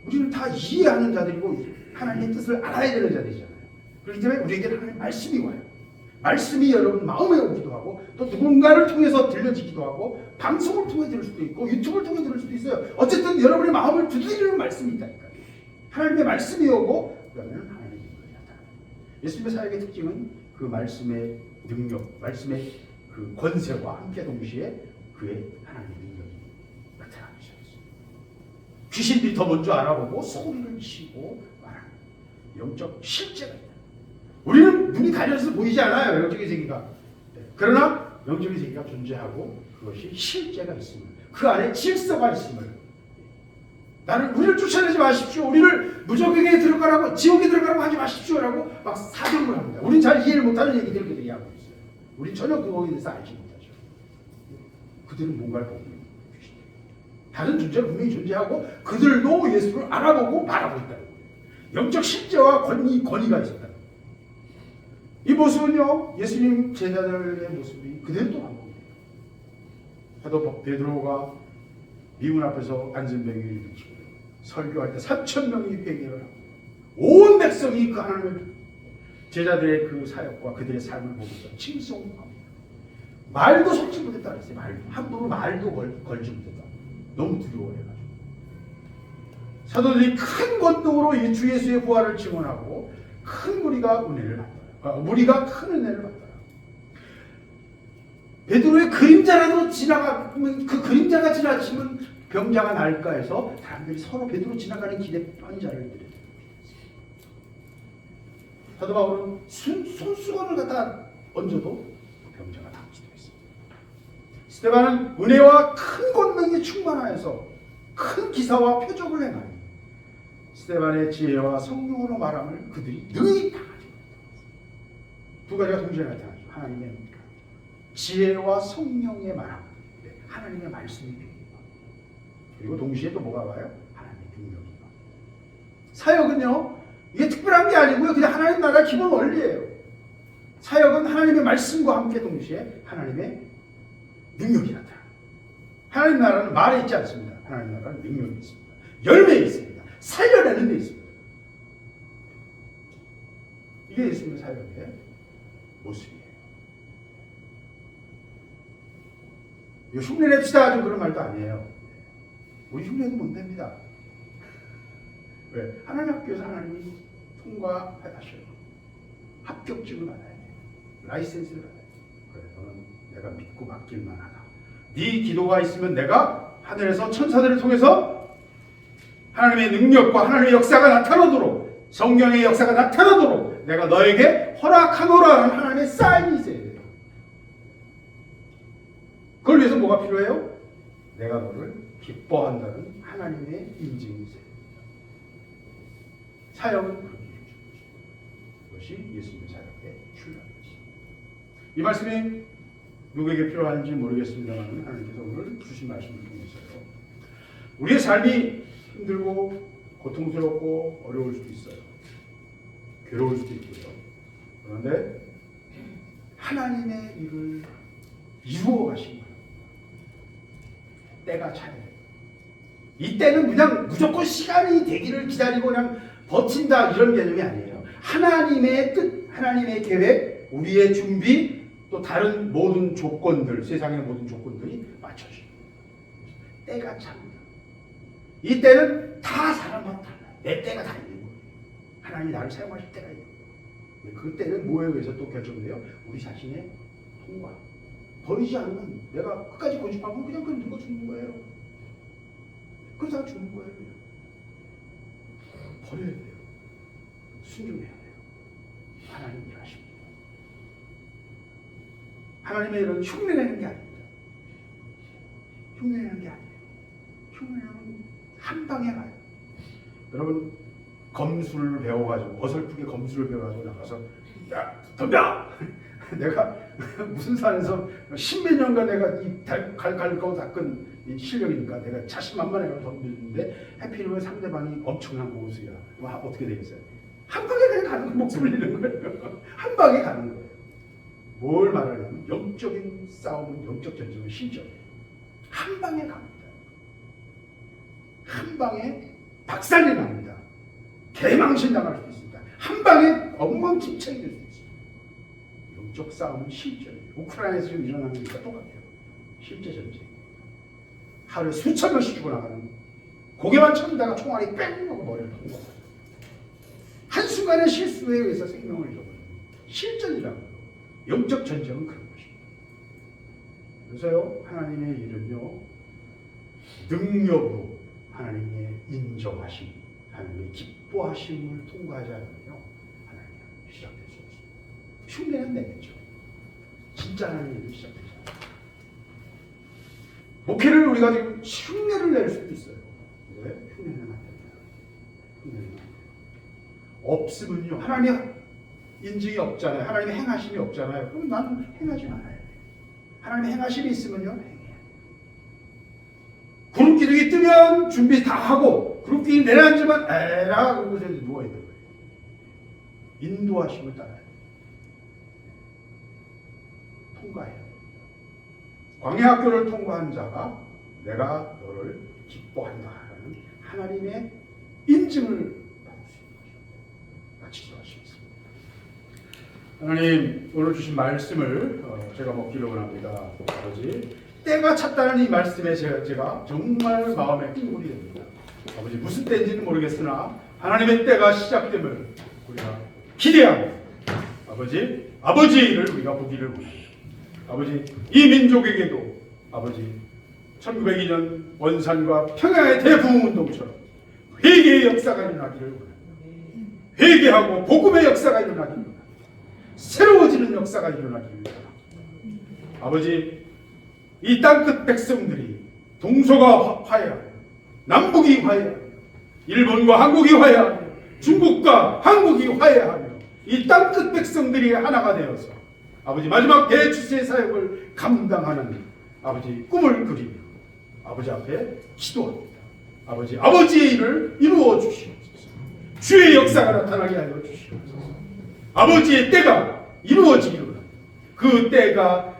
우리는 다 이해하는 자들이고 하나님의 뜻을 알아야 되는 자들이잖아요. 그렇기 때문에 우리에게는 하나님의 말씀이 와요. 말씀이 여러분 마음에 오기도 하고 또 누군가를 통해서 들려지기도 하고 방송을 통해 들을 수도 있고 유튜브를 통해 들을 수도 있어요. 어쨌든 여러분의 마음을 두드리는 말씀이 있다니까요. 하나님의 말씀이 오고 그러면 하나님의 능력이 나타나요. 예수님의 사역의 특징은 그 말씀의 능력, 말씀의 그 권세와 함께 동시에 그의 하나님의 능력이 나타나기 시작했어요. 귀신들이 더 먼저 알아보고 소리를 치고 말하는 영적 실제가 있다. 우리는 눈이 가려서 보이지 않아요. 영적인 세계가. 그러나 영적인 세계가 존재하고 그것이 실제가 있음을, 그 안에 질서가 있음을, 우리를 쫓아내지 마십시오. 우리를 무적에게 들어가라고, 지옥에 들어가라고 하지 마십시오라고 막 사정을 합니다. 우린 잘 이해를 못하는 얘기들을 그들이 하고 있어요. 우린 전혀 그거에 대해서 알지 못하죠. 그들은 뭔가를 보고 있는 것이죠. 다른 존재는 분명히 존재하고 그들도 예수를 알아보고 말하고 있다는 거예요. 영적 실제와 권위가 있었다. 이 모습은요, 예수님 제자들의 모습이 그대로 또 반복돼요. 사도 베드로가 미문 앞에서 안전병을 일으키고 설교할 때 3,000명이 회개를 하고 온 백성이 그 하나님의 제자들의 그 사역과 그들의 삶을 보면서 칭송합니다. 말도 섞지 못했다 그랬어요. 함부로 말도 걸지 못했다. 너무 두려워해가지고. 사도들이 큰 권능으로 이 주 예수의 부활을 증언하고 큰 무리가 은혜를 받더라. 무리가 큰 은혜를 받더라. 베드로의 그림자라도 지나가면 그 그림자가 지나치면 병자가 날까 해서 사람들이 서로 베드로 지나가는 길에 환자를 드려요. 사도 바울은 손수건을 갖다 얹어도 병자가 낫지도 했습니다. 스데반은 은혜와 큰 권능이 충만하여서 큰 기사와 표적을 행하니 스데반의 지혜와 성령으로 말함을 그들이 능히 당하지 못했다. 두 가지가 동시에 나타나죠. 하나님의 지혜와 성령의 말함, 하나님의 말씀이 필요해요. 그리고 동시에 또 뭐가 와요? 하나님의 능력이 와요. 사역은요, 이게 특별한 게 아니고요, 그냥 하나님 나라 기본 원리예요. 사역은 하나님의 말씀과 함께 동시에 하나님의 능력이 나타나요. 하나님 나라는 말에 있지 않습니다. 하나님 나라는 능력이 있습니다. 열매에 있습니다. 살려내는 데 있습니다. 이게 예수님의 사역의 모습이에요. 이거 흉내냅시다 좀 그런 말도 아니에요. 우리 흉내도 못 냅니다. 왜? 하나님 학교에서 하나님이 통과하셔요. 합격증을 받아야 돼요. 라이센스를 받아야 돼요. 그래, 너는 내가 믿고 맡길만 하다. 네 기도가 있으면 내가 하늘에서 천사들을 통해서 하나님의 능력과 하나님의 역사가 나타나도록, 성령의 역사가 나타나도록 내가 너에게 허락하노라는 하나님의 사인이 있어야 돼요. 그걸 위해서 뭐가 필요해요? 내가 너를 기뻐한다는 하나님의 인증이 있어야 됩니다. 사역은 그렇게 해주죠. 그것이 예수님의 사역의 출발이었습니다. 이 말씀이 누구에게 필요한지 모르겠습니다만 하나님께서 오늘 주신 말씀을 통해서요, 우리의 삶이 힘들고 고통스럽고 어려울 수도 있어요. 괴로울 수도 있고요. 그런데 하나님의 일을 이루어 가신 거예요. 때가 차야 돼요. 이 때는 그냥 무조건 시간이 되기를 기다리고 그냥 버틴다 이런 개념이 아니에요. 하나님의 뜻, 하나님의 계획, 우리의 준비, 또 다른 모든 조건들, 세상의 모든 조건들이 맞춰집니다. 때가 찹니다. 이 때는 다 사람마다 달라요. 내 때가 다 있는 거예요. 하나님이 나를 사용하실 때가 있는 거예요. 그 때는 뭐에 의해서 또 결정돼요? 우리 자신의 통과. 버리지 않으면 내가 끝까지 고집하면 그냥 그걸 늙어 죽는 거예요. 그러다가 죽는 거예요. 그냥. 버려야 돼요. 순종해야 돼요. 하나님 일하십니다. 하나님의 일은 흉내내는 게 아닙니다. 흉내내는 게 아니에요. 흉내내면 한 방에 가요. 여러분 검술을 배워가지고 어설프게 검술을 배워가지고 나가서 야 덤벼! 내가 무슨 산에서 십몇 년간 내가 이 갈고 닦은 이 실력이니까 내가 자신만만해서 덤비는데 해피는 상대방이 엄청난 고수야. 그럼 어떻게 되겠어요? 한 방에 그냥 가는 목숨을 잃는 거예요. 한 방에 가는 거예요. 뭘 말하냐면 영적인 싸움은, 영적 전쟁은 신적이에요. 한 방에 갑니다. 한 방에 박살이 납니다. 개망신 당할 수도 있습니다. 한 방에 엉망진창이 될 수도 있습니다. 영적 싸움은 실전이에요. 우크라이나에서 지금 일어나는 거니까 똑같아요. 실제 전쟁. 하루에 수천 명씩 죽어나가는, 고개만 쳐다가 총알이 뺑 하고 머리를 통과해요. 한순간의 실수에 의해서 생명을 잃어버려요. 실전이라고요. 영적 전쟁은 그런 것입니다. 그래서요, 하나님의 일은요, 능력으로 하나님의 인정하심, 하나님의 기뻐하심을 통과하지 않으면요, 하나님의 시작될 수 없습니다. 흉내는 내겠죠. 진짜 하나님의 일이 시작되지 않아요. 목회를 우리가 지금 흉내를 낼 수도 있어요. 왜? 흉내내면 안 됩니다. 흉내내면 안 돼요. 없으면요, 하나님의 인증이 없잖아요. 하나님의 행하심이 없잖아요. 그럼 나는 행하지 말아야 돼요. 하나님의 행하심이 있으면요, 행해야 돼요. 그룹 기둥이 뜨면 준비 다 하고, 그룹 기둥이 내려앉으면 에라 그러고서 누워있는 거예요. 인도하심을 따라야 돼요. 통과해야 돼요. 광야학교를 통과한 자가 내가 너를 기뻐한다라는 하나님의 인증을 받을 수 있는 것입니다. 같이 기도하시겠습니다. 하나님 오늘 주신 말씀을 제가 먹기를 원합니다. 아버지 때가 찼다는 이 말씀에 제가 정말 마음에 흥분이 됩니다. 아버지 무슨 때인지는 모르겠으나 하나님의 때가 시작됨을 우리가 기대하고 아버지의 일을 우리가 보기를 원합니다. 아버지 이 민족에게도 아버지 1902년 원산과 평양의 대부흥운동처럼 회개의 역사가 일어나기를 원합니다. 회개하고 복음의 역사가 일어나기를 원합니다. 새로워지는 역사가 일어나기를 원합니다. 아버지 이 땅끝 백성들이 동서가 화해하며 남북이 화해하며 일본과 한국이 화해하며 중국과 한국이 화해하며 이 땅끝 백성들이 하나가 되어서 아버지 마지막 대주세 사역을 감당하는 아버지 꿈을 그리며 아버지 앞에 기도합니다. 아버지의 일을 이루어 주시옵소서. 주의 역사가 나타나게 하여 주시옵소서. 아버지의 때가 이루어지기를 원합니다. 그 때가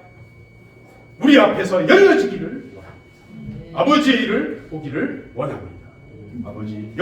우리 앞에서 열려지기를 원합니다. 아버지의 일을 보기를 원합니다. 아버지